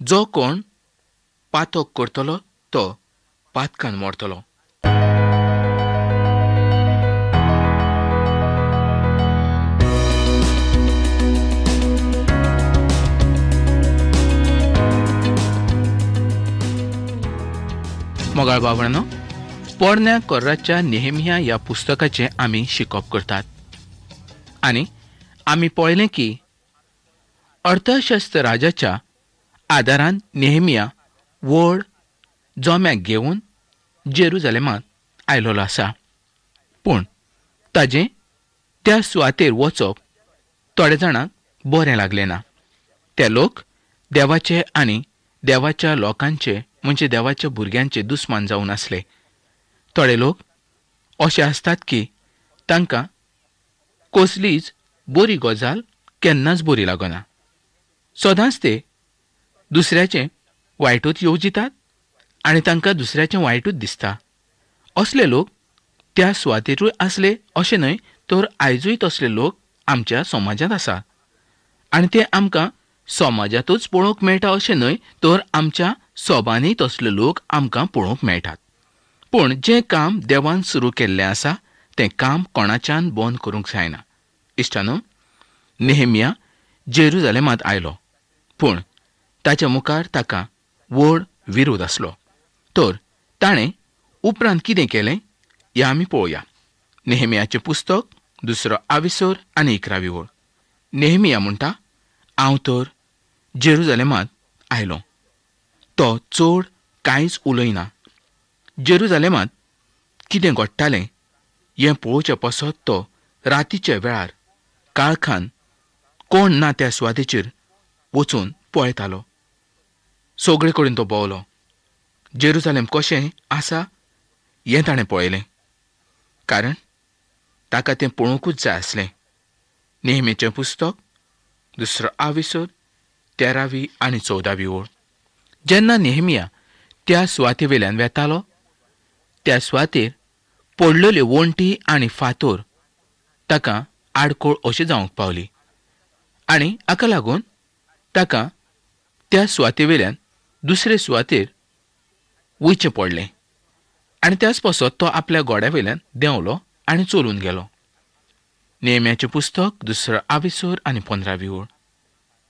जो कोण पातक करतलो तो पातकान मरतलो. मोगाळ बाबरांनो, पोरण्या कोर्राच्या नेहेमिया ह्या पुस्तकाचे आमी शिकप करतात. आनी आमी पळयलें की अर्थशास्त्र राजाच्या आदारान नेहेमिया व्हड जोम्याक घेवन जेरुजालेमांत आयलोलो आसा. पूण ताजें त्या सुवातेर वचप थोड्या जाणांक बरें लागलें ना. ते लोक देवाचे आनी देवाच्या लोकांचे म्हणजे देवाच्या भुरग्यांचे दुस्मान जावन आसले. थोडे लोक अशे आसतात की तांकां कसलीच बरी गजाल केन्नाच बरी लागना. सदांच ते दुसऱ्याचें वायटूच येवजितात आनी तांकां दुसऱ्याचें वायटूच दिसता. असले लोक त्या सुवातेरूय आसले अशें न्हय, तर आयजूय तसले लोक आमच्या समाजांत आसात. आनी ते आमकां समाजांतूच पळोवंक मेळटा अशें न्हय, तर आमच्या सोबांनी तसले लोक आमकां पळोवंक मेळटात. पूण जें काम देवान सुरू केल्लें आसा तें काम कोणाच्यान बंद करूंक जायना. इश्टानो, नेहेमिया जेरुजालेमांत आयलो, पूण ताच्या मुखार ताका व्हड विरोध आसलो. तर ताणें उपरांत कितें केलें हें आमी पळोवया. नेहेमियाचें पुस्तक 2 आविसर आनी 11वी ओळ. नेहेमिया म्हणटा, हांव तर जेरुजालेमांत आयलो. तो चड कांयच उलयना. जेरुजालेमांत कितें घडटालें हें पळोवचे पसत तो रातीच्या वेळार काळखान कोण ना त्या सुवातेचेर वचून पळयतालो. सगळे कडेन तो भोंवलो. जेरुजालेम कशें आसा हें ताणें पळयलें, कारण ताका तें पळोवंकूच जाय आसलें. नेहेमियाचें पुस्तक 2 आविसर 13वी आनी 14वी ओळ. जेन्ना नेहेमिया त्या सुवातेवेल्यान वेतालो, त्या सुवातेर पडलेल्यो वणटी आनी फातर ताका आडकोळ अशी जावंक पावली. आनी हाका लागून ताका त्या सुवातेवेल्यान दुसरे सुवातेर वयचें पडलें. आनी त्याच पासत तो आपल्या घोड्यावेल्यान देंवलो आनी चलून गेलो. नेहेमियाचें पुस्तक 2 आविसर आनी 15वी ओळ.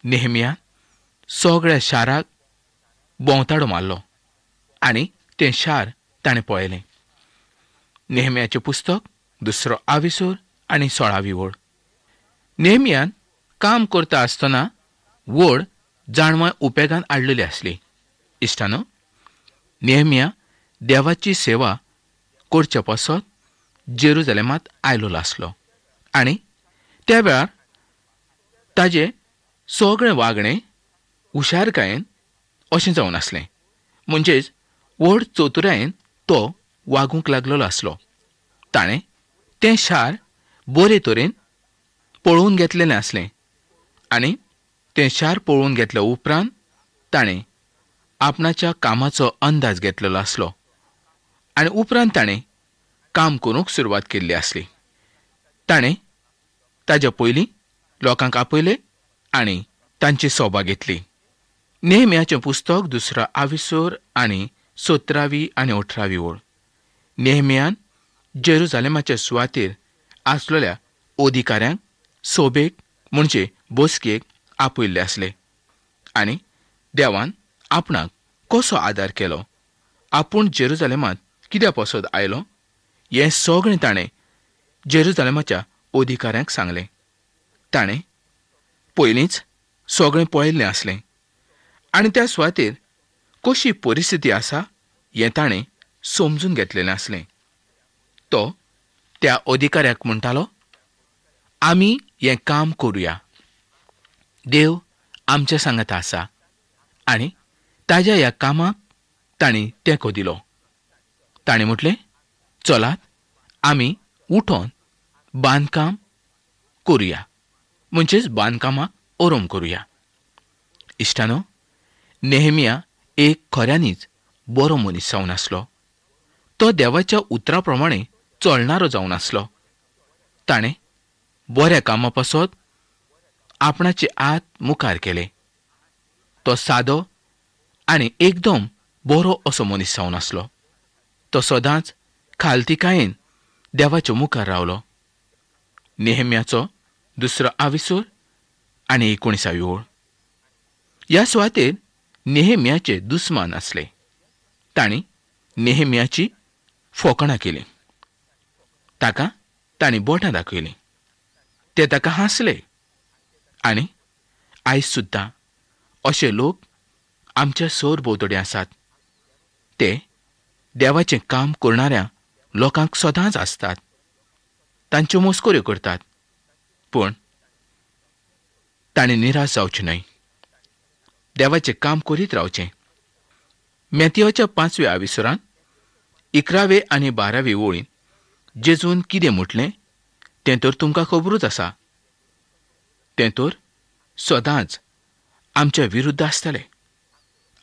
नेहेमियान सगळ्या शाराक भोंवताडो मारलो आनी तें शार ताणें पळयलें. नेहेमियाचें पुस्तक 2 आविसर आनी 16वी ओळ. नेहेमियान काम करता आसतना व्हड जाणवां उपेगान हाडलेली आसली. इश्टानो, नेहेमिया देवाची सेवा करचे पसत जेरुजालेमांत आयलोलो आसलो. आनी त्या वेळार ताजें सगळें वागणें हुशारकायेन अशें जावन आसलें. म्हणजेच व्हड चतुरायेन तो वागूंक लागलेलो आसलो. ताणें तें शार बरे तरेन पळोवन घेतलेलें आसलें. आनी तें शार पळोवन घेतल्या उपरांत ताणें आपणाच्या कामाचो अंदाज घेतलेलो आसलो. आनी उपरांत ताणें काम करूंक सुरवात केल्ली आसली. ताणें ताच्या पयलीं लोकांक आपयलें आनी तांची सभा घेतली. नेहेमियाचें पुस्तक 2 आविसर आनी 17वी आनी 18वी ओळ. नेहेमियान जेरुजालेमाच्या सुवातेर आसलेल्या अधिकाऱ्यांक सोबेक म्हणजे बसकेक आपयल्ले आसले. आनी देवान आपणाक कसो आदार केलो, आपूण जेरुजालेमांत कित्या पासत आयलो, हें सगळें ताणें जेरुजालेमाच्या अधिकाऱ्यांक सांगलें. ताणें पयलींच सगळें पळयल्लें आसलें आनी त्या सुवातेर कशी परिस्थिती आसा हें ताणें समजून घेतलेलें आसलें. तो त्या अधिकाऱ्याक म्हणटालो, आमी हें काम करुया. देव आमच्या सांगात आसा. आनी ताज्या ह्या कामाक तांणी तेंको दिलो. ताणें म्हटलें, चलात आमी उठोन बांदकाम करुया, म्हणजेच बांदकामाक आरंभ करुया. इश्टानो, नेहेमिया एक खऱ्यांनीच बरो मनीस जावन आसलो. तो देवाच्या उतरा प्रमाणे चलणारो जावन आसलो. ताणें बऱ्या कामा पासत आपणाचे हात मुखार केले. तो सादो आनी एकदम बरो असो मनीस जावन आसलो. तो सदांच खालतिकायेन देवाच्या मुखार रावलो. नेहम्याचो 2 आविसूर आनी 19वी ओळ. ह्या सुवातेर नेहम्याचे दुस्मान आसले. तांणी नेहम्याची फोकाणां केली. ताका तांणी बोटां दाखयलीं. ते ताका हांसले. आनी आयज सुद्दां अशे लोक आमच्या सरभोंवतणी आसात. ते देवाचें काम करणाऱ्या लोकांक सदांच आसतात. तांच्यो मस्कऱ्यो करतात. पूण तांणी निराश जावचें न्हय. देवाचें काम करीत रावचें. मॅथ्यूच्या 5व्या आविसुरांत 11वे आनी 12वे ओळीन जेजून कितें म्हटलें तें तर तुमकां खबरूच आसा. तें तर सदांच आमच्या विरुद्ध आसतलें.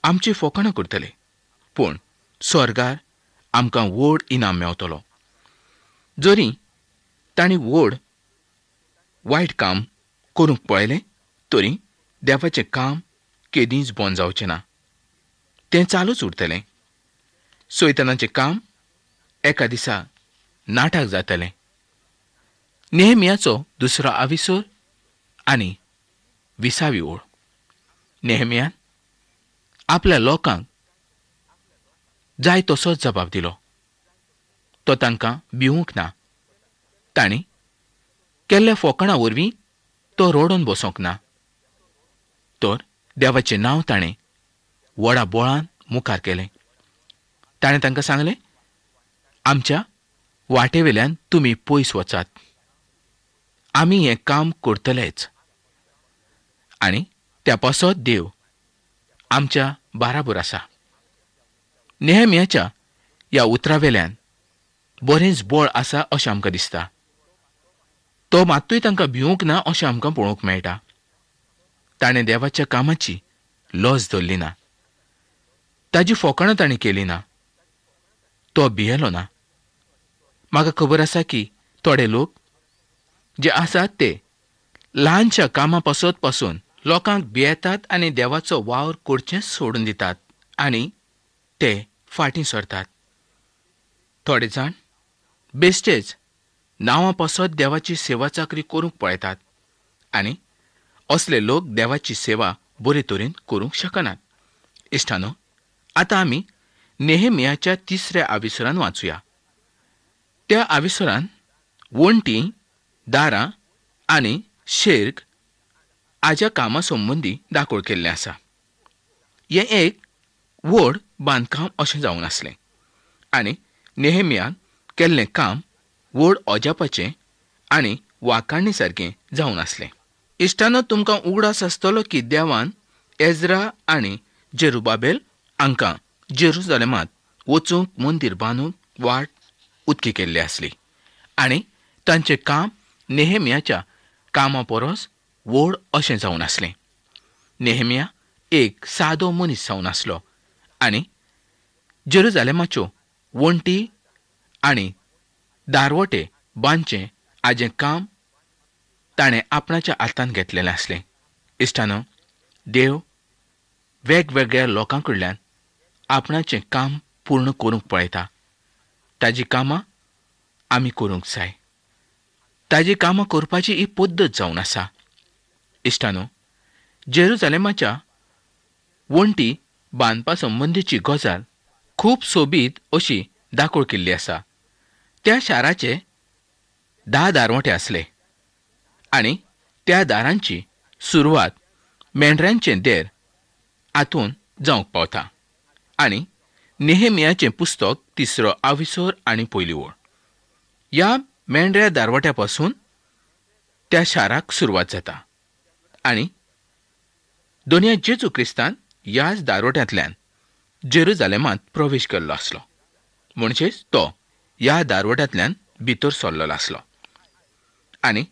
आमची फोकाणां करतले. पूण स्वर्गार आमकां व्हड इनाम मेवतलो. जरी तांणी व्हड वायट काम करूंक पळयलें तरी देवाचें काम केदींच बंद जावचें ना. तें चालूच उरतलें. सैतानाचें काम एका दिसा नाठाक जातलें. नेहम्याचो 2 आविसूर आनी 20वी ओळ. नेहम्यान आपल्या लोकांक जाय तसोच जबाब दिलो. तो तांकां भिवूंक ना. तांणी केल्ल्या फोकाणा वरवीं तो रडोवन बसोंक ना. तर देवाचें नांव ताणें व्हडा बोळान मुखार केलें. ताणें तांकां सांगलें, आमच्या वाटेवेल्यान तुमी पयस वचात. आमी हें काम करतलेच. आनी त्या पासत देव आमच्या बाराबर आसा. नेहम्याच्या ह्या उतरावेल्यान बरेंच बळ आसा अशें आमकां दिसता. तो मात्तूय तांकां भिवूंक ना अशें आमकां पळोवंक मेळटा. ताणें देवाच्या कामाची लज धरली ना. ताजी फोकाणां ताणें केली ना. तो भियेलो ना. म्हाका खबर आसा की थोडे लोक जे आसात ते ल्हानशा कामा पासत पासून लोकांक भियेतात आनी देवाचो वावर करचेंच सोडून दितात आनी ते फाटीं सरतात. थोडे जाण बेश्टेच नांवां पासत देवाची सेवा चाकरी करूंक पळयतात आनी असले लोक देवाची सेवा बरे तरेन करूंक शकनात. इश्टानो, आतां आमी नेहम्याच्या 3ऱ्या आविसुरांत वाचूया. त्या आविसुरांत वण्टीं, दारां आनी शेर्ग हाज्या कामा संबंदी दाखोळ केल्लें आसा. हें एक व्हड बांदकाम अशें जावन आसलें आनी नेहम्यान केल्लें काम व्हड अजापाचें आनी वाखाणणी सारकें जावन आसलें. इश्टानो, तुमकां उगडास आसतलो की देवान एज्रा आनी जेरुबाबेल हांकां जेरुसलेमांत वचूंक मंदीर बांदूंक वाट उक्ती केल्ली आसली आनी तांचें काम नेहम्याच्या कामा परस व्हड अशें जावन आसलें. नेहम्या एक सादो मनीस जावन आसलो आनी जेरुसलेमाच्यो वण्टी आनी दारवटे बांदचें हाजें काम ताणें आपणाच्या हातांत घेतलेलें आसलें. इश्टानो, देव वेगवेगळ्या लोकां कडल्यान आपणाचें काम पूर्ण करूंक पळयता. ताजीं कामां आमी करूंक जाय. ताजीं कामां करपाची ही पद्दत जावन आसा. इश्टानो, जेरुसलेमाच्या वण्टी बांदपा संबंदीची गजाल खूब सोबीत अशी दाखोळ केल्ली आसा. त्या शाराचे 10 दारवटे आसले आनी त्या दारांची सुरवात मेंढऱ्यांचें देर हातून जावंक पावता आनी नेहम्याचें पुस्तक 3रो आविसोर आनी 1ली ओळ. ह्या मेंढऱ्या दारवट्या पासून त्या शाराक सुरवात जाता आनी दोनया जेजू क्रिस्तान ह्याच दारवट्यांतल्यान जेरुसलेमांत प्रवेश केल्लो आसलो. म्हणजेच तो ह्या दारवट्यांतल्यान भितर सरलेलो आसलो आनी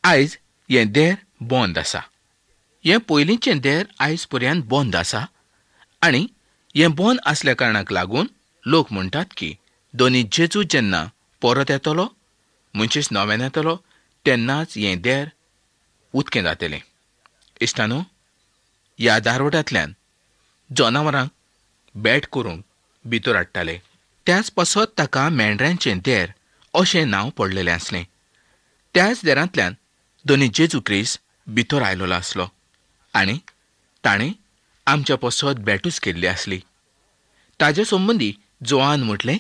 आयज हें देर बंद आसा. हें पयलींचें देर आयज पर्यंत बंद आसा आनी हें बंद आसल्या कारणाक लागून लोक म्हणटात की दोनी जेजू जेन्ना परत येतलो, म्हणजेच नव्यान येतलो, तेन्नाच हें देर उक्तें जातलें. इश्टानो, ह्या दारवट्यांतल्यान जनावरांक बॅट करूंक भितर हाडटाले. त्याच पासत ताका मेंढऱ्यांचें देर अशें नांव पडलेलें आसलें. त्याच देरांतल्यान दोनी जेजू क्रिस्त भितर आयलोलो आसलो आनी ताणें आमच्या पासत बॅटूच केल्ली आसली. ताचे संबंदी जोआन म्हटलें,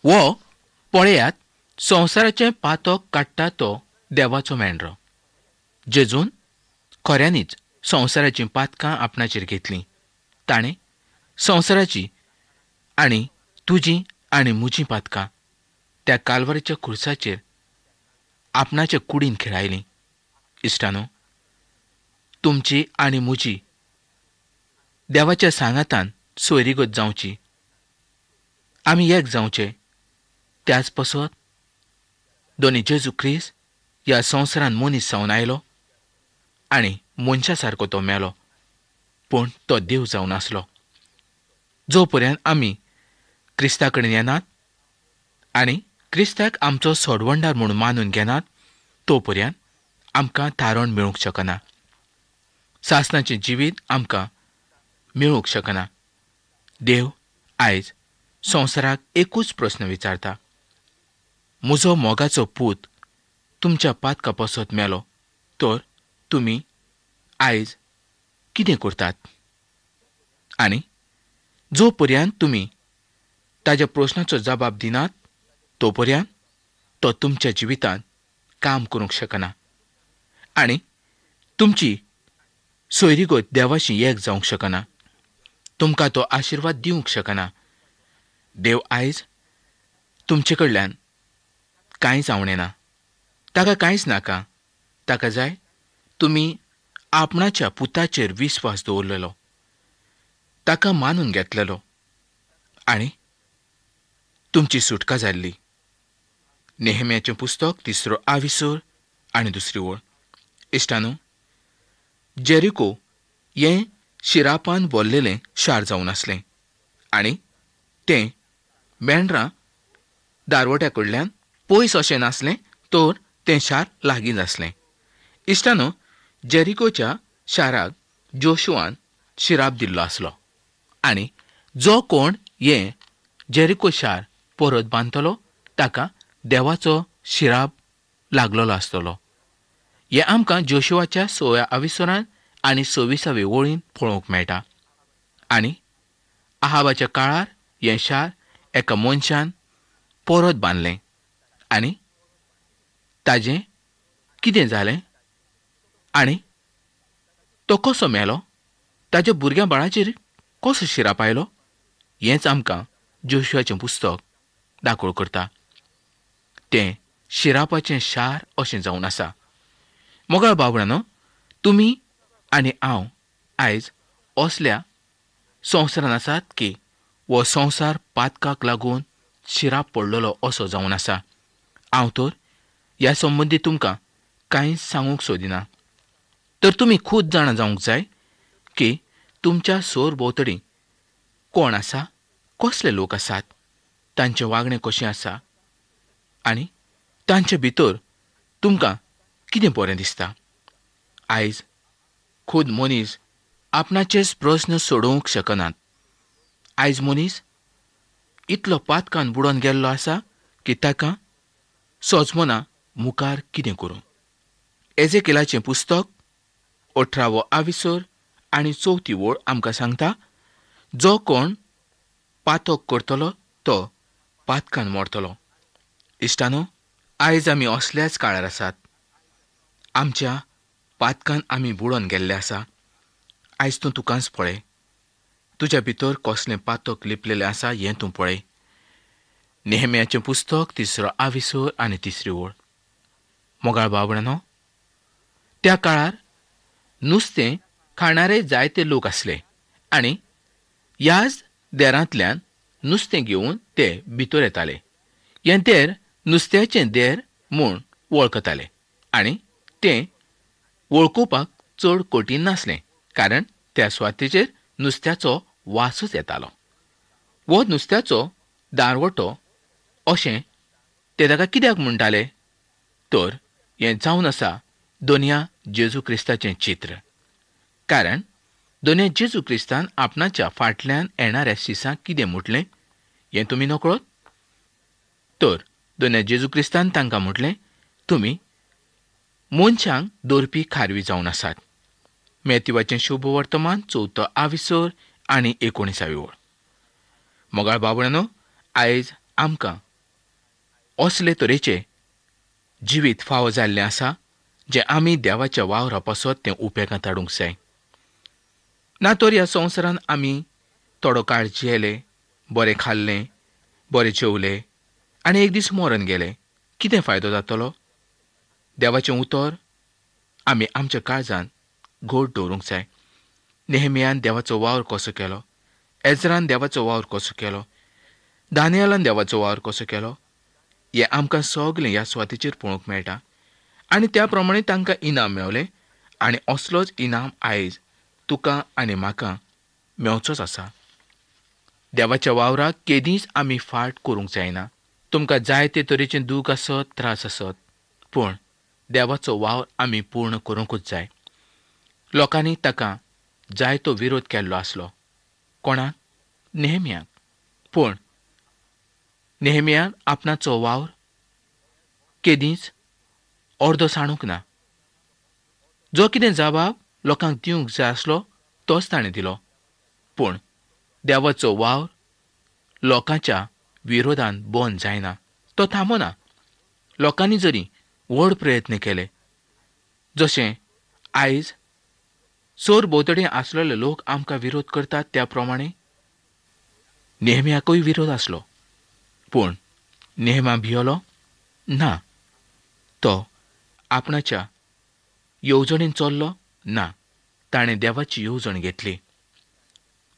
वो पळयात, संवसाराचें पातक काडटा तो देवाचो मेंढरो. जेजून खऱ्यांनीच संवसाराचीं पातकां आपणाचेर घेतलीं. ताणें संवसाराची आनी तुजीं आनी म्हजीं पातकां त्या काल्वराच्या खुर्साचेर आपणाच्या कुडीन खेळायलीं. इश्टानो, तुमची आनी म्हजी देवाच्या सांगातान सोयरीगत जावची. आमी एक जावचे. त्याच पासत दोनी जेजू क्रिस्त ह्या संवसारान मनीस जावन आयलो आनी मनशा सारको तो मेलो, पूण तो देव जावन आसलो. जो पर्यंत आमी क्रिस्ता कडेन येनात आनी क्रिस्ताक आमचो सोडवंडार म्हूण मानून घेनात, तो पर्यंत आमकां थारोन मेळूंक शकना. सासणाचें जिवीत आमकां मेळूंक शकना. देव आयज संवसाराक एकूच प्रस्न विचारता. म्हजो मोगाचो पूत तुमच्या पातका पासत मेलो तर तुमी आयज कितें करतात? आनी जो पर्यंत तुमी ताच्या प्रस्नाचो जबाब दिनात, तो पर्यंत तो तुमच्या जिवितांत काम करूंक शकना आनी तुमची सोयरीगत देवाशी एक जावंक शकना. तुमकां तो आशिर्वाद दिवंक शकना. देव आयज तुमचे कडल्यान कांयच आवडना. ताका कांयच नाका. ताका जाय तुमी आपणाच्या पुताचेर विस्वास दवरलेलो, ताका मानून घेतलेलो आनी तुमची सुटका जाल्ली. नेहम्याचें पुस्तक 3 आनी 2 वळ. इश्टानो, जेरिको हें शिरापान भरलेलें शार जावन आसलें आनी तें मेंढरां दारवट्या कडल्यान पयस अशें नासलें, तर तें शार लागींच आसलें. इश्टानो, जेरिकोच्या शाराक जोशुआन शिराप दिल्लो आसलो आनी जो कोण हें जेरिको शार परत बांदतलो ताका देवाचो शिराप लागलोलो आसतलो. हें आमकां जोशुआच्या 6 आनी 26 वळीन पळोवंक मेळटा. आनी आहाबाच्या काळार हें शार एका मनशान परत बांदलें आनी ताजें कितें जालें आनी तो कसो मेलो, ताच्या भुरग्या बाळाचेर कसो शिराप आयलो, हेंच आमकां जोशुआचें पुस्तक दाखोळ करता. तें शिरापाचें शार अशें जावन आसा. मोगाळ बाबड्यानो, तुमी आनी हांव आयज असल्या संवसारान आसात की हो संवसार पातकाक लागून शिराप पडलेलो असो जावन आसा. हांव तर ह्या संबंदी तुमकां कांयच सांगूंक सोदिना. तर तुमी खूद जाणां जावंक जाय की तुमच्या सोर भोंवतणी कोण आसा, कसले लोक आसात, तांचें वागणें कशें आसा आनी तांचे भितर तुमकां कितें बरें दिसता. आयज खूद मनीस आपणाचेच प्रस्न सोडोवंक शकनात. आयज मनीस इतलो पातकान बुडोवन गेल्लो आसा की ताका सोजमना मुखार कितें करूं. एजेकियेलाचें पुस्तक 18 आनी 4 वळ आमकां सांगता, जो कोण पातक करतलो तो पातकान मरतलो. इश्टानो, आयज आमी असल्याच काळार आसात. आमच्या पातकान आमी बुडोवन गेल्ले आसा. आयज तूं तुकांच पळय, तुज्या भितर कसलें पातक लिपलेलें आसा हें तूं पळय. नेहम्याचें पुस्तक 3 आनी 3 वळ. मोगाळ बाबड्यानो, त्या काळार नुस्तें खाणारे जायते लोक आसले आनी ह्याच देरांतल्यान नुस्तें घेवन ते भितर येताले. हें देर नुस्त्याचें देर म्हूण वळखताले आनी तें वळखुपाक चड कठीण नासलें, कारण त्या सुवातेचेर नुस्त्याचो वासूच येतालो. वो नुस्त्याचो दारवटो अशें ते ताका कित्याक म्हणटाले, तर हें जावन आसा दोनया जेजू क्रिस्ताचें चित्र. कारण दोनूय जेजू क्रिस्तान आपणाच्या फाटल्यान येणाऱ्या शिसांक कितें म्हटलें हें तुमी नकळत. तर दोनूय जेजू क्रिस्तान तांकां म्हटलें, तुमी मनशांक दवरपी खारवी जावन आसात. मॅथ्यूवाचें शुभ वर्तमान 4 आविसर आनी 19 वळ. मोगाळ बाबळांनो, आयज आमकां असले तरेचे जिवीत फावो जाल्लें आसा जें आमी देवाच्या वावरा पासत तें उपेगांत हाडूंक जाय. ना तर ह्या संवसारांत आमी थोडो काळ जियेले, बरें खाल्लें, बरें जेवले आनी एक दीस मरण गेले, कितें फायदो जातलो? देवाचें उतर आमी आमच्या काळजांत घोट दवरूंक जाय. नेहमियान देवाचो वावर कसो केलो, एजरान देवाचो वावर कसो केलो, दानियेलान देवाचो वावर कसो केलो, हें आमकां सगलें ह्या स्वातीचेर पळोवंक मेळटा. आनी त्या प्रमाणे तांकां इनाम मेवलें. आनी असलोच इनाम आयज तुका आनी म्हाका मेवचोच आसा. देवाच्या वावराक केदींच आमी फाट करूंक जायना. तुमकां जाय ते तरेचें दूख आसत, त्रास आसत, पूण देवाचो वावर आमी पूर्ण करूंकूच जाय. लोकांनी ताका जायतो विरोध केल्लो आसलो. कोणाक? नेहमियाक. पूण नेहमियान आपणाचो वावर केदींच अर्दो साणूंक ना. जो कितें जबाब लोकांक दिवंक जाय आसलो तोच ताणें दिलो. पूण देवाचो वावर लोकांच्या विरोधान बंद जायना, तो थांबना. लोकांनी जरी व्हड प्रयत्न केले, जशें आयज सोर भोंवतणी आसलेले लोक आमकां विरोध करतात त्या प्रमाणे नेहमियाकूय विरोध आसलो. पूण नेहमिया भियेलो ना. तो आपणाच्या येवजणेन चल्लो ना. ताणें देवाची येवजण घेतली.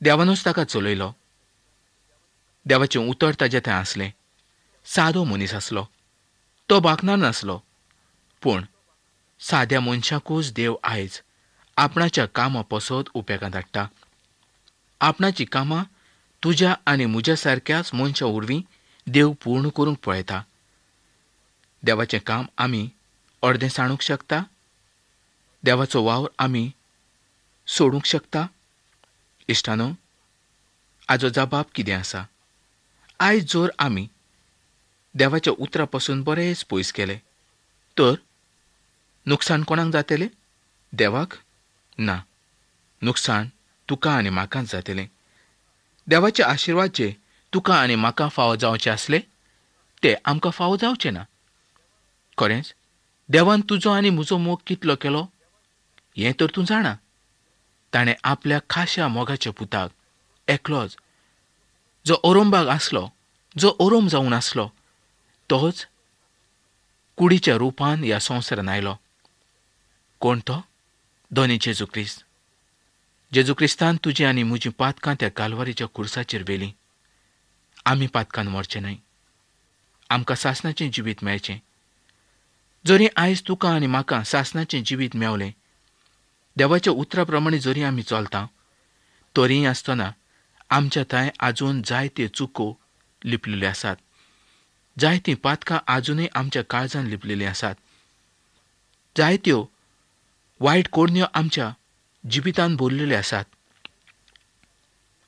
देवानूच ताका चलयलो. देवाचें उतर ताचे थंय आसलें. सादो मनीस आसलो. तो बागनार नासलो. पूण साद्या मनशाकूच देव आयज आपणाच्या कामां पसत उपेगांत हाडटा. आपणाची कामां तुज्या आनी म्हज्या सारक्याच मनशा उरवीं देव पूर्ण करूंक पळयता. देवाचें काम आमी अर्दें साणूंक शकता. देवाचो वावर आमी सोडूंक शकता. इश्टानो, हाजो जबाब कितें आसा? आयज जर आमी देवाच्या उतरा पासून बरेच पयस गेले तर नुकसाण कोणाक जातलें? देवाक? ना. नुकसाण तुका आनी म्हाकाच जातलें. देवाचे आशिर्वाद जे तुका आनी म्हाका फावो जावचे आसले ते आमकां फावो जावचे ना. खरेंच देवान तुजो आनी म्हजो मोग कितलो केलो हें तर तूं जाणा. ताणें आपल्या खाशा मोगाच्या पुताक एकलोच, जो ओरोमबाग आसलो, जो ओरोम जावन आसलो, तोच कुडीच्या रुपान ह्या संवसारान आयलो. कोण तो? दोनी जेजू क्रिस्त. जेजू क्रिस्तान तुजी आनी म्हजी पातकां त्या कालवारीच्या कुर्साचेर वेली. आमी पातकान मरचे न्हय. आमकां सासणाचें जिवीत मेळचें. जरी आयज तुका आनी म्हाका सासणाचें जिवीत मेवलें, देवाच्या उतरा प्रमाणे जरी आमी चलता, तरीय आसतना आमच्या थंय आजून जायत्यो चुको लिपलेल्यो आसात. जायतीं पातकां आजुनूय आमच्या काळजान लिपलेलीं आसात. जायत्यो वायट कोडण्यो आमच्या जिवितान भरलेल्यो आसात.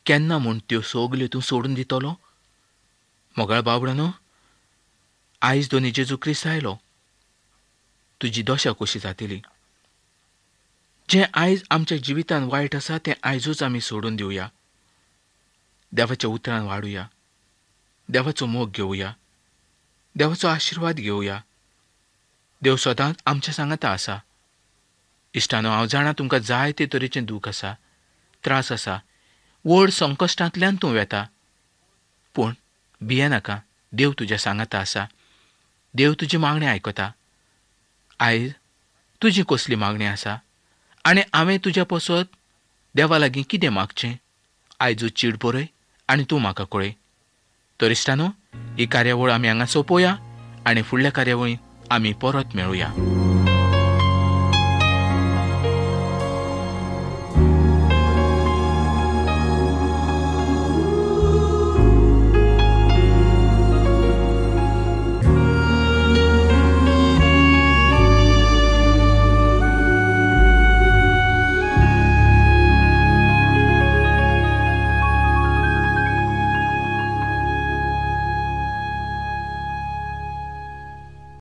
केन्ना म्हूण त्यो सगल्यो तूं सोडून दितलो? मोगाळ बाबड्यानो, आयज दोनी जेजू क्रिस्त आयलो. तुजी दशा कशी जातली? जें आयज आमच्या जिवितान वायट आसा तें आयजूच आमी सोडून दिवया. देवाच्या उतरान वाडुया. देवाचो मोग घेवया. देवाचो आशिर्वाद घेवया. देव सदांच आमच्या सांगाता आसा. इश्टानो, हांव जाणा तुमकां जायते तरेचें दूख आसा, त्रास आसा, व्हड संकश्टांतल्यान तूं वेता. पूण भियेनाका. देव तुज्या सांगाता आसा. देव तुजी मागणी आयकता. आयज तुजी कसली मागणी आसा आनी हांवें तुज्या पसत देवा लागीं कितें मागचें? आयजूच चीड बरय आनी तूं म्हाका कळय. तर इश्टानो, ही कार्यावळ आमी हांगा सोंपोवया आनी फुडल्या कार्यावळींत आमी परत मेळुया.